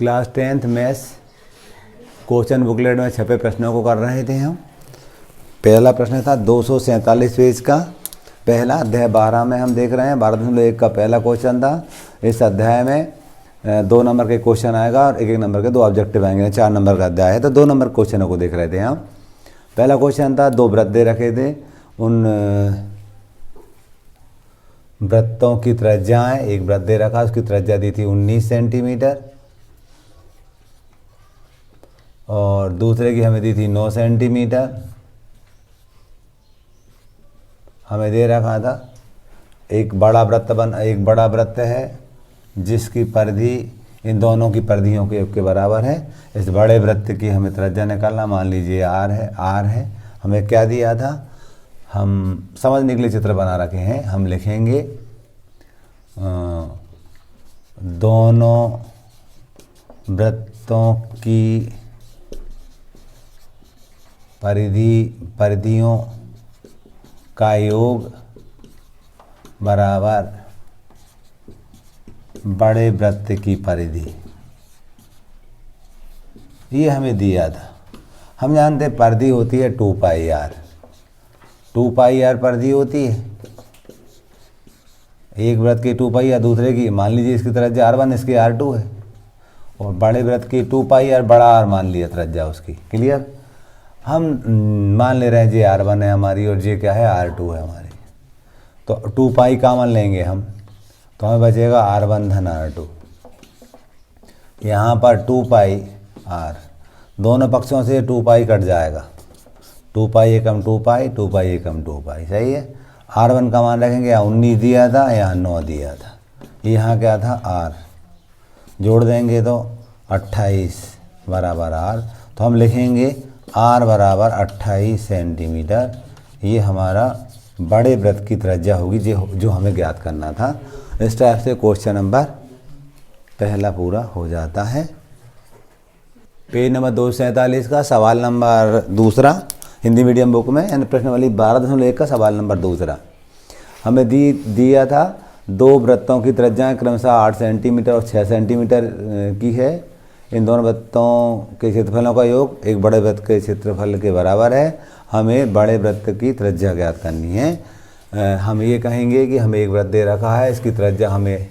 Class 10th maths question booklet में छपे प्रश्नों को कर रहे थे हम। पहला प्रश्न था 247 पेज का, पहला अध्याय 12 में हम देख रहे हैं। 12.1 का पहला क्वेश्चन था। इस अध्याय में 2 नंबर के क्वेश्चन आएगा और 1-1 नंबर के 2 ऑब्जेक्टिव आएंगे। 4 नंबर का अध्याय है तो 2 नंबर क्वेश्चनों को देख रहे थे हम। पहला क्वेश्चन था 2 वृत्त दे रखे थे, उन वृत्तों की त्रिज्याएं, एक वृत्त दे रखा, उसकी त्रिज्या दी थी 19 सेंटीमीटर और दूसरे की हमें दी थी 9 सेंटीमीटर। हमें दे रखा था एक बड़ा वृत्त है जिसकी परिधि इन दोनों की परिधियों के योग के बराबर है। इस बड़े वृत्त की हमें त्रिज्या निकालना, मान लीजिए आर है। हमें क्या दिया था, हम समझने के लिए चित्र बना रखे हैं। हम लिखेंगे दोनों वृत्तों की परिधियों का योग बराबर बड़े वृत्त की परिधि। ये हमें दिया था। हम जानते हैं परिधि होती है 2 पाई आर। 2 पाई आर परिधि होती है। एक वृत्त की 2 पाई आर, दूसरे की मान लीजिए इसकी त्रिज्या R1 इसकी R2 है और बड़े वृत्त की 2 पाई आर बड़ा R मान लिया त्रिज्या उसकी। क्लियर। हम मान ले रहे हैं जे R1 है हमारी और जे क्या है R2 है हमारी। तो 2 पाई कॉमन लेंगे हम तो हमें बचेगा R1 धन R2। यहाँ पर 2 पाई R, दोनों पक्षों से 2 पाई कट जाएगा। 2 पाई एकम 2 पाई, 2 पाई एकम 2 पाई। सही है। R1 का मान रखेंगे, यहाँ 19 दिया था, यहाँ 9 दिया था, यहाँ क्या था R। जोड़ देंगे तो 28 बराबर R। तो हम लिखेंगे R बराबर 28 सेंटीमीटर। ये हमारा बड़े वृत्त की त्रिज्या होगी जो हमें ज्ञात करना था। इस टाइप से क्वेश्चन नंबर पहला पूरा हो जाता है। पेज नंबर 247 का सवाल नंबर दूसरा हिंदी मीडियम बुक में, यानी प्रश्न वाली 12.1 का सवाल नंबर दूसरा। हमें दिया था 2 वृत्तों की त्रिज्याएं क्रमशः 8 सेंटीमीटर और 6 सेंटीमीटर की है। इन दोनों वृत्तों के क्षेत्रफलों का योग एक बड़े वृत्त के क्षेत्रफल के बराबर है। हमें बड़े वृत्त की त्रिज्या ज्ञात करनी है। हम ये कहेंगे कि हमें एक वृत्त दे रखा है, इसकी त्रिज्या हमें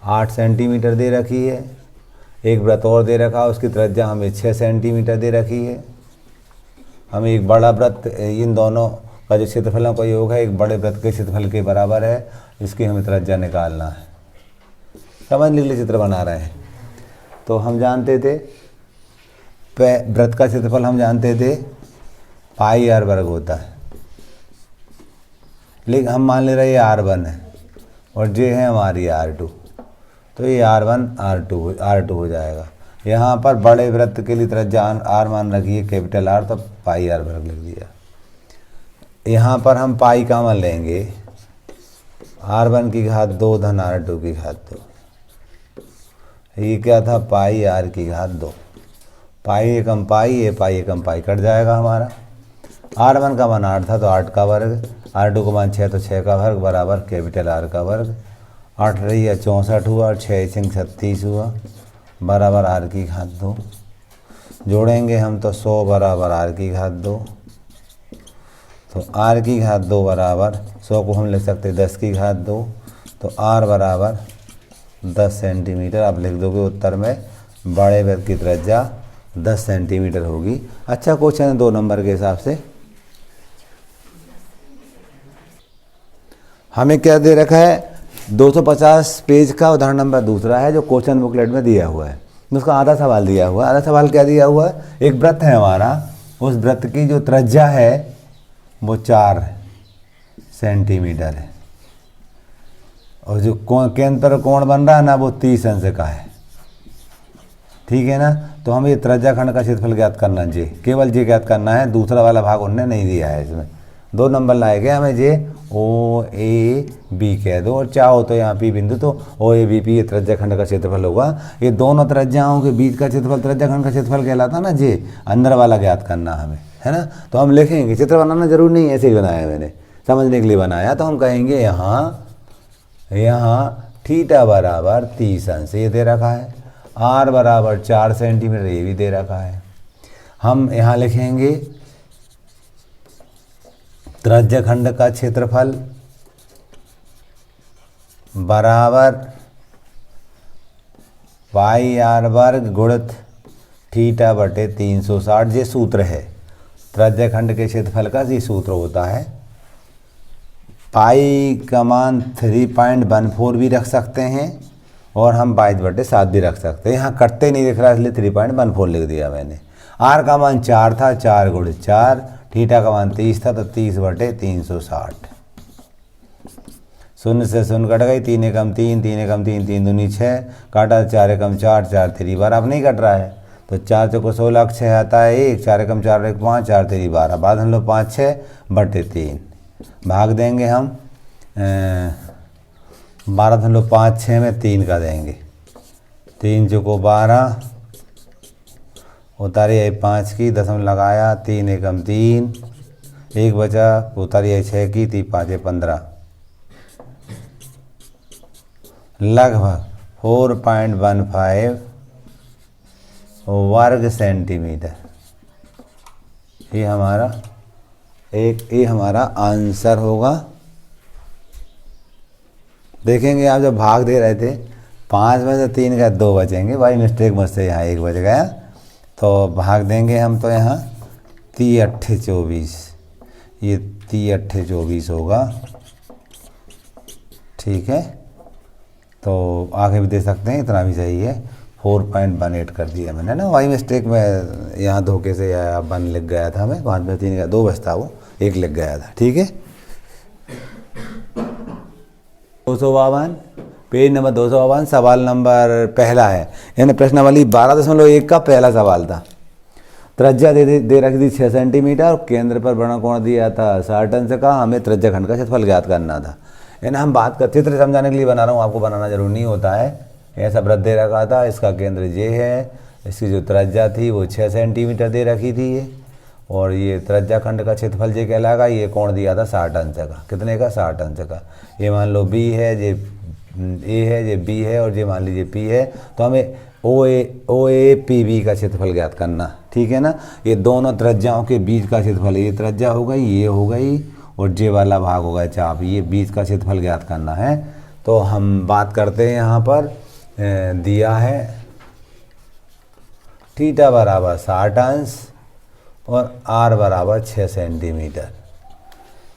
8 सेंटीमीटर दे रखी है। एक वृत्त और दे रखा है, उसकी त्रिज्या हमें 6 सेंटीमीटर दे रखी है। हमें एक बड़ा वृत्त, इन दोनों का जो क्षेत्रफलों का योग है एक बड़े वृत्त के क्षेत्रफल के बराबर है। इसकी हमें त्रिज्या निकालना है। समझने के लिए चित्र बना रहे हैं। तो हम जानते थे वृत्त का क्षेत्रफल हम जानते थे पाई आर वर्ग होता है, लेकिन हम मान ले रहे हैं R1 है और जे है हमारी R2। तो ये R1 R2 हो जाएगा। यहाँ पर बड़े वृत्त के लिए त्रिज्या R मान रखिए कैपिटल R, तो पाई आर वर्ग लिख दिया। यहाँ पर हम पाई कॉमन लेंगे, R1 की घात 2 धन R2 की घात 2। ये क्या था, पाई आर की घात 2। पाई एकम पाई, ये पाई एकम पाई कट जाएगा हमारा। R1 का मान 8 था तो 8 का वर्ग, R2 का मान 6 तो 6 का वर्ग बराबर कैपिटल R का वर्ग। 8 रही है 64 हुआ और 6 सिंह 36 हुआ बराबर R की घात 2। जोड़ेंगे हम तो 100 बराबर R की घात 2। तो R की घात 2 बराबर 100 को हम लिख सकते 10 की घात 2। तो R बराबर 10 सेंटीमीटर। आप लिख दोगे उत्तर में बड़े वृत्त की त्रिज्या 10 सेंटीमीटर होगी। अच्छा क्वेश्चन है 2 नंबर के हिसाब से। हमें क्या दे रखा है, 250 पेज का उदाहरण नंबर दूसरा है जो क्वेश्चन बुकलेट में दिया हुआ है। उसका आधा सवाल दिया हुआ है। आधा सवाल क्या दिया हुआ है, एक वृत्त है हमारा, उस वृत्त की जो त्रिज्या है वो 4 सेंटीमीटर है और जो केंद्र पर कोण बन रहा है ना वो 30 अंश का है। ठीक है ना। तो हमें ये त्रिज्या खंड का क्षेत्रफल ज्ञात करना है, केवल जे ज्ञात करना है। दूसरा वाला भाग उन्होंने नहीं दिया है। इसमें 2 नंबर लाए गए हमें जे ओ ए बी कह दो और चाहो तो यहाँ पी बिंदु, तो ओ ए बी पी ये त्रिज्या खंड का क्षेत्रफल होगा। ये दोनों त्रिज्याओं के बीच का क्षेत्रफल त्रिज्या खंड का क्षेत्रफल कहलाता ना जे, अंदर वाला ज्ञात करना हमें, है ना। तो हम लिखेंगे, चित्र बनाना जरूर नहीं, ऐसे ही बनाया मैंने, समझने के लिए बनाया। तो हम कहेंगे यहाँ थीटा बराबर 30 अंश ये दे रखा है। आर बराबर 4 सेंटीमीटर, ये भी दे रखा है। हम यहाँ लिखेंगे त्रिज्या खंड का क्षेत्रफल बराबर पाई आर वर्ग गुणित थीटा बटे 360। ये सूत्र है त्रिज्या खंड के क्षेत्रफल का, ये सूत्र होता है। पाई का मान 3.14 भी रख सकते हैं और हम 22/7 भी रख सकते हैं। यहाँ कटते नहीं दिख रहा इसलिए 3.14 लिख दिया मैंने। आर का मान 4 था, 4 गुणित 4, थीटा का मान 30 था तो 30/360। शून्य से शून्य कट गई, 3 एकम 3, 3 एकम 3, 3 दूनी 6, काटा 4 एकम 4, 4 3 12। अब नहीं कट रहा है तो 4 चौको 16, 6 आता है 1, 4 एकम 4 1 5, 4 3 12। बाद हम लोग 5 6/3 भाग देंगे हम 12.5 में 3 का देंगे, 3 चौको 12, उतारिए 5 की, दशम लगाया, 3 एकम 3, 1 बचा, उतारिए 6 की, 3 5 15, लगभग 4.15 वर्ग सेंटीमीटर। ये हमारा आंसर होगा। देखेंगे आप जब भाग दे रहे थे 5 में से 3 का 2 बचेंगे, भाई मिस्टेक मुझसे यहाँ 1 बच गया, तो भाग देंगे हम तो यहाँ 3 8 24, ये 3 8 24 होगा। ठीक है, तो आगे भी दे सकते हैं, इतना भी सही है। 4.18 कर दिया मैंने ना, वही मिस्टेक में यहाँ धोखे से या 1 लिख गया था, मैं 5 में 3 का 2 बचता, वो 1 लिख गया था। ठीक है, 252 पेज नंबर 252 सवाल नंबर पहला है, यानी प्रश्नावली 12.1 का पहला सवाल था। त्रिज्या दे रखी थी 6 सेंटीमीटर और केंद्र पर वर्णकोण दिया था 60 अंश का। हमें त्रिज्या खंड का क्षेत्रफल ज्ञात करना था। यानी हम बात कर, चित्र समझाने के लिए बना रहा हूँ, आपको बनाना जरूरी नहीं होता है। ऐसा वृत्त दे रखा था, इसका केंद्र ये है, इसकी जो त्रिज्या थी वो 6 सेंटीमीटर दे रखी थी ये, और ये त्रिज्या खंड का क्षेत्रफल ये कहलाएगा। ये कोण दिया था 60 अंश का, कितने का? 60 अंश का। ये मान लो बी है, ये ए है, ये बी है, और ये मान लीजिए पी है। तो हमें ओ ए पी बी का क्षेत्रफल ज्ञात करना, ठीक है ना। ये दोनों त्रिज्याओं के बीच का क्षेत्रफल, ये त्रिज्या हो गई, ये हो गई, और जे वाला भाग हो गया चाप, ये बीच का क्षेत्रफल ज्ञात करना है। तो हम बात करते हैं यहाँ पर दिया है थीटा बराबर 60 अंश और आर बराबर 6 सेंटीमीटर।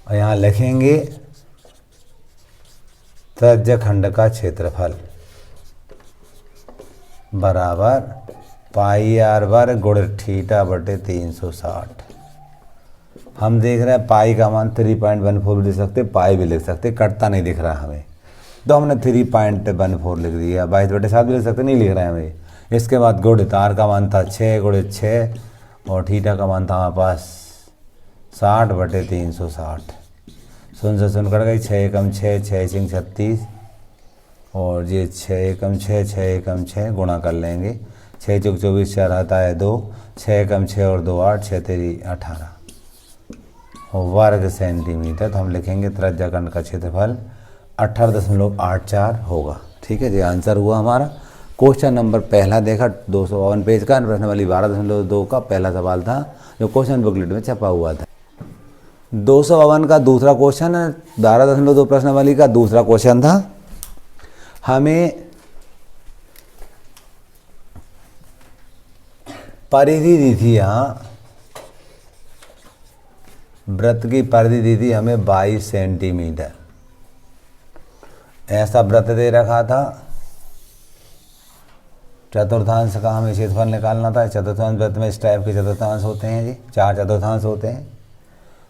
और यहाँ लिखेंगे त्रिज्या खंड का क्षेत्रफल बराबर पाई आर वर्ग गुणित थीटा बटे 360। हम देख रहे हैं पाई का मान 3.14 भी लिख सकते, पाई भी लिख सकते, कटता नहीं दिख रहा हमें, तो हमने 3.14 लिख दिया। 22/7 भी लिख सकते, नहीं लिख रहे हैं हमें। इसके बाद गुणित आर का मान था 6 गुणित 6 और थीटा का मान था हमारे पास 60/360। शून्य से शून्य कट गई, 6 एकम 6, 6 सिंह 36, और ये 6 एकम 6, 6 एकम 6 गुणा कर लेंगे। 6 चौक 24, 4 आता है 2, 6 एकम 6 और 2 8, 6 तेरी 18 वर्ग सेंटीमीटर। तो हम लिखेंगे त्रिज्या खंड का क्षेत्रफल 18.84 होगा। ठीक है जी, आंसर हुआ हमारा। क्वेश्चन नंबर पहला देखा 252 पेज का, प्रश्नावली 12.2 का पहला सवाल था जो क्वेश्चन बुकलेट में छपा हुआ था। 252 का दूसरा क्वेश्चन, 12.2 प्रश्नावली का दूसरा क्वेश्चन था। हमें परिधि दी थी, यहाँ वृत्त की परिधि दी थी हमें 22 सेंटीमीटर। ऐसा वृत्त दे रखा था, चतुर्थांश का हमें क्षेत्रफल निकालना था। चतुर्थांश वृत्त में इस टाइप के चतुर्थांश होते हैं जी, 4 चतुर्थांश होते हैं।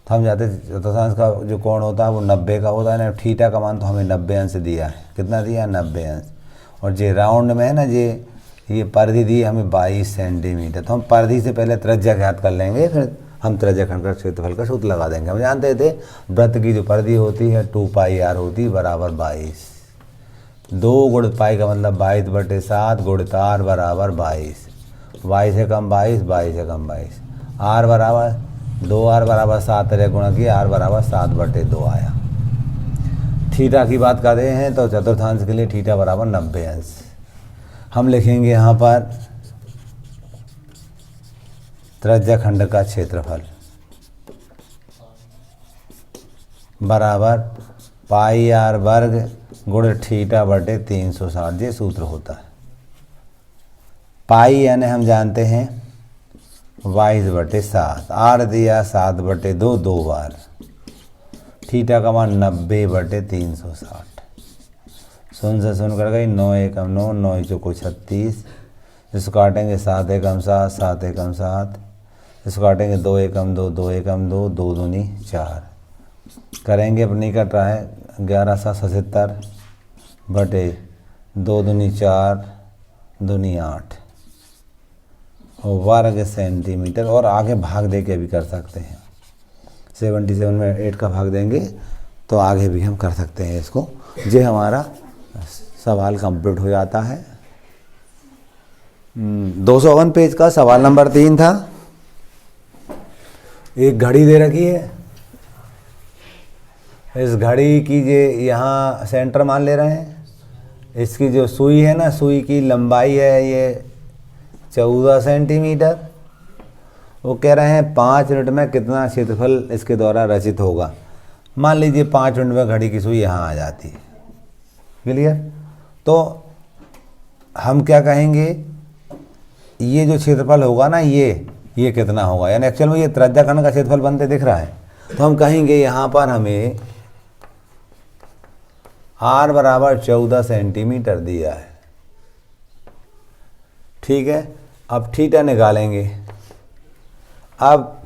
तो हम जाते चतुर्थांश का जो कोण होता है वो 90 का होता है ना। थीटा का मान तो हमें 90 अंश दिया है, कितना दिया? 90 अंश। और ये राउंड में है ना, ये परिधि दी हमें 22 सेंटीमीटर। तो हम परिधि से पहले त्रिज्या ज्ञात कर लेंगे, फिर हम त्रिज्या खंड का क्षेत्रफल का सूत्र लगा देंगे। हम जानते थे वृत्त की जो परिधि होती है 2πr होती है बराबर 22। 2 गुणित पाई का मतलब 22/7 गुणित आर बराबर 22। 22 से कम 22, 22 से कम 22। आर बराबर 2r बराबर 7 तरह गुणा किया, आर बराबर 7/2 आया। थीटा की बात कर रहे हैं तो चतुर्थांश के लिए थीटा बराबर 90 अंश। हम लिखेंगे यहाँ पर त्रिज्याखंड का क्षेत्रफल बराबर पाई आर वर्ग गुण थीटा बटे 360, ये सूत्र होता है। पाई यानी हम जानते हैं 22/7, आर दिया 7/2 दो बार, थीटा का मान 90/360, शून्य से शून्य कर गई 9 एकम 9, 9 चौको 36, इसको काटेंगे 7 एकम 7, 7 एकम 7, इसको काटेंगे 2 एकम 2, 2 एकम 2, 2 दूनी 4 करेंगे, अब नहीं कट रहा है, 11/77 बटे 2 दूनी 4 दूनी 8 वर्ग सेंटीमीटर। और आगे भाग दे के भी कर सकते हैं, 77 में 8 का भाग देंगे तो आगे भी हम कर सकते हैं इसको। ये हमारा सवाल कंप्लीट हो जाता है। 251 पेज का सवाल नंबर 3 था। एक घड़ी दे रखी है, इस घड़ी की ये यहाँ सेंटर मान ले रहे हैं, इसकी जो सुई है ना, सुई की लंबाई है ये 14 सेंटीमीटर। वो कह रहे हैं 5 मिनट में कितना क्षेत्रफल इसके द्वारा रचित होगा। मान लीजिए 5 मिनट में घड़ी की सुई यहाँ आ जाती है, क्लियर। तो हम क्या कहेंगे, ये जो क्षेत्रफल होगा ना, ये कितना होगा, यानी एक्चुअल में ये त्रिज्याखंड का क्षेत्रफल बनते दिख रहा है। तो हम कहेंगे यहाँ पर हमें r बराबर 14 सेंटीमीटर दिया है, ठीक है। अब थीटा निकालेंगे। अब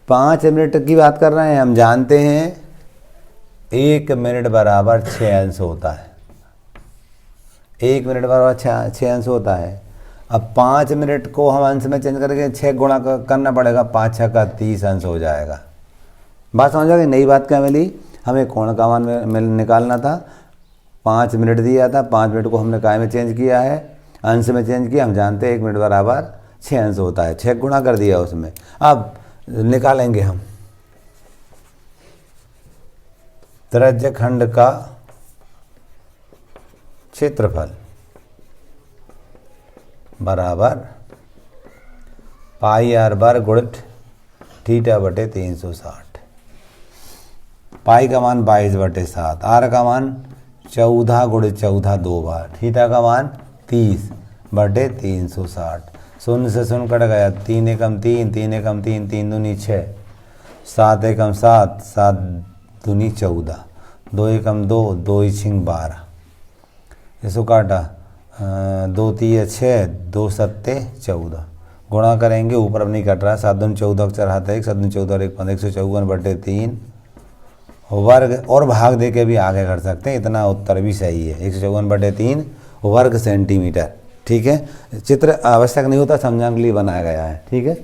5 मिनट की बात कर रहे हैं, हम जानते हैं 1 मिनट बराबर 6 अंश होता है, 1 मिनट बराबर 6 अंश होता है। अब 5 मिनट को हम अंश में चेंज करके 6 गुणा करना पड़ेगा, 5 6 का 30 अंश हो जाएगा। बात समझ आ गई। नई बात क्या मिली, हमें कोण का मान निकालना था। 5 मिनट दिया था, 5 मिनट को हमने काय में चेंज किया है, अंश में चेंज किया। हम जानते हैं 1 मिनट बराबर 6 अंश होता है, 6 गुणा कर दिया उसमें। अब निकालेंगे हम त्रिज्याखंड का क्षेत्रफल बराबर पाई आर वर्ग गुणित थीटा बटे 360। पाई का मान 22/7, आर का मान 14 गुणित 14 दो बार, थीटा का मान 30/360। शून्य से शून्य कट गया, 3 एकम 3, 3 एकम 3, 3 दूनी 6, 7 एकम 7, 7 दूनी 14, 2 एकम 2, 2 छिंग 12, इसको काटा 2 तीय 6, 2 सत्ते 14, गुणा करेंगे, ऊपर अब नहीं कट रहा, 7 दूनी 14 चढ़ाते 1, 7 दूनी 14 1 15, 154/3 वर्ग। और भाग दे के भी आगे कर सकते हैं, इतना उत्तर भी सही है, 154/3 वर्ग सेंटीमीटर, ठीक है। चित्र आवश्यक नहीं होता, समझाने के लिए बनाया गया है, ठीक है।